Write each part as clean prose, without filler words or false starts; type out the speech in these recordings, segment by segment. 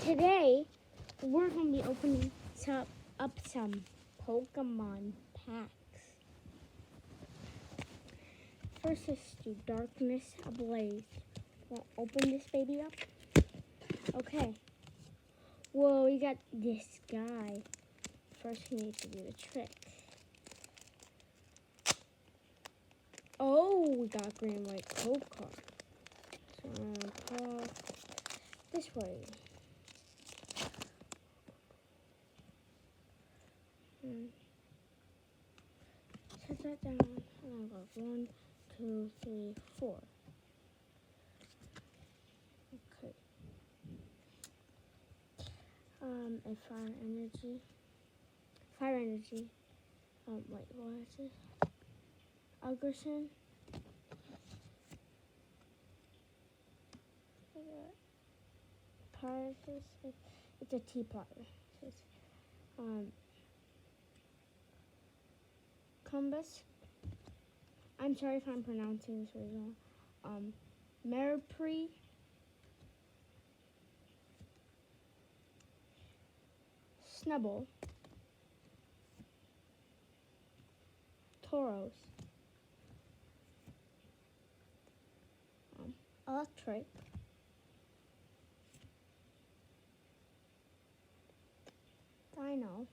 today we're going to be opening up some Pokemon packs. First, let's do Darkness Ablaze. We'll open this baby up. Okay. Whoa, we got this guy. First, we need to do the trick. Oh, we got green, white code card. So I'm going to pop this way. Set that down. And I'll go 1, 2, 3, 4. Okay. And fire energy. Wait, what is this? Algerson. Paralysis. It's a T-plotter. Cumbus. I'm sorry if I'm pronouncing this really wrong. Maripri. Snubble. Tauros. Electric. Dino.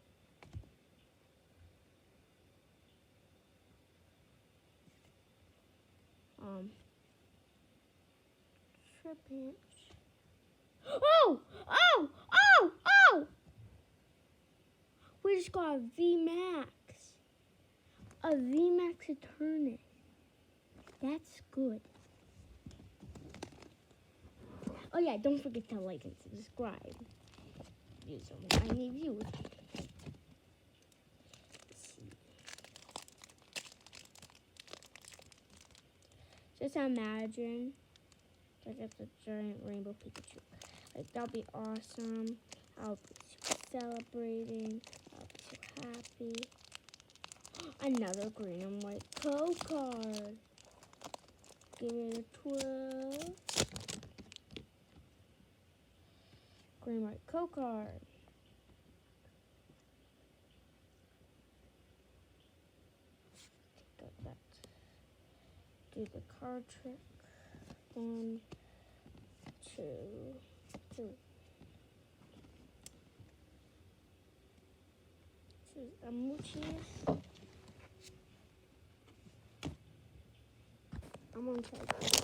Tripinch. Oh! We just got a VMAX. A VMAX Eternus. That's good. Oh yeah, don't forget to like and subscribe. I need views. Just imagine like it's a giant rainbow Pikachu. Like that'll be awesome. I'll be super celebrating. I'll be so happy. Another green and white code card. Give it a 12. Green white code card. Take that. Do the card trick. 1, 2, 3. Choose a Moochies. I'm gonna try this.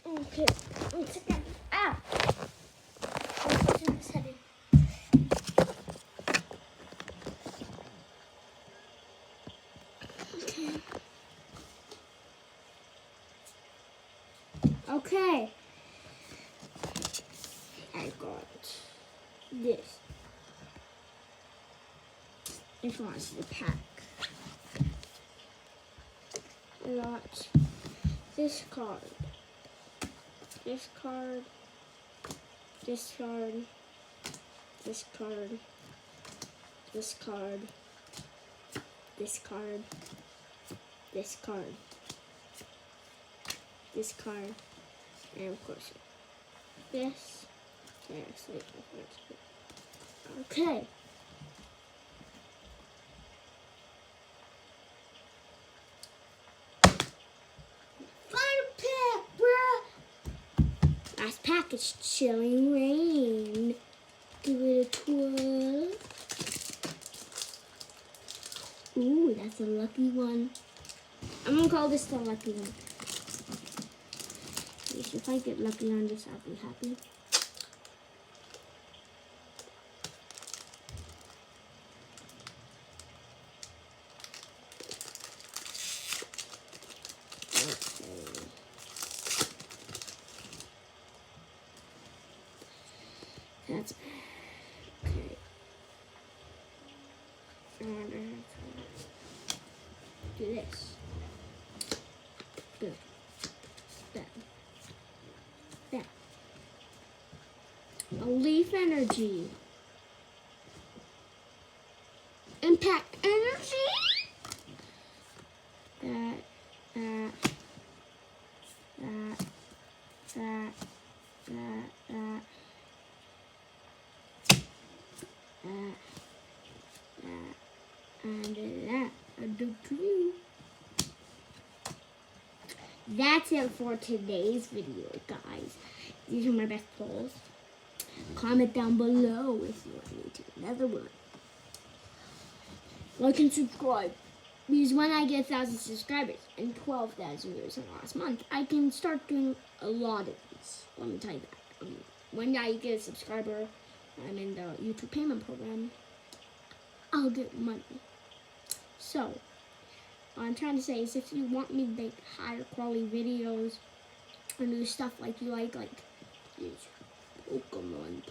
Okay, let's get it out. Let's do this heading. Okay. I got this. This one's the pack. I got this card. This card. This card. This card. This card. This card. This card. This card. And of course this. Yes, okay. Final pack, bruh. Last package, Chilling Rain. Give it a 12. Ooh, that's a lucky one. I'm gonna call this the lucky one. If I get lucky on this, I'll be happy. That's okay. Do this. Good. That. A Leaf Energy. Impact Energy. And that I do to you. That's it for today's video, guys. These are my best polls. Comment down below if you want me to do another one. Like and subscribe. Because when I get 1,000 subscribers and 12,000 views in the last month, I can start doing a lot of these. Let me tell you that. When I get a subscriber, I'm in the YouTube payment program, I'll get money. So, what I'm trying to say is if you want me to make higher quality videos and do stuff like you like use Pokémon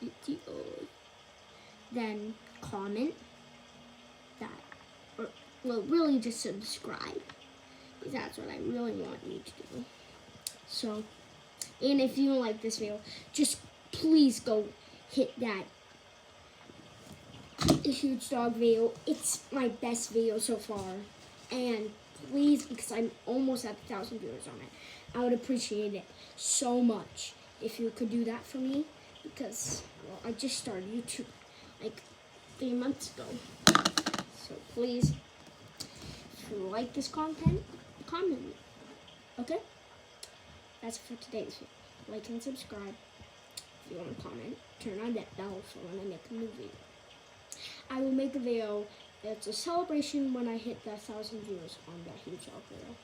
videos, then comment that. Or, well, really just subscribe. Because that's what I really want you to do. So, and if you don't like this video, just please go hit that huge dog video. It's my best video so far. And please, because I'm almost at 1,000 viewers on it, I would appreciate it so much if you could do that for me. Because, well, I just started YouTube like 3 months ago. So please, if you like this content, comment me. Okay? That's it for today's video. Like and subscribe. If you want to comment, turn on that bell for when I make a new video. I will make a video that's a celebration when I hit the 1,000 views on that huge dog video.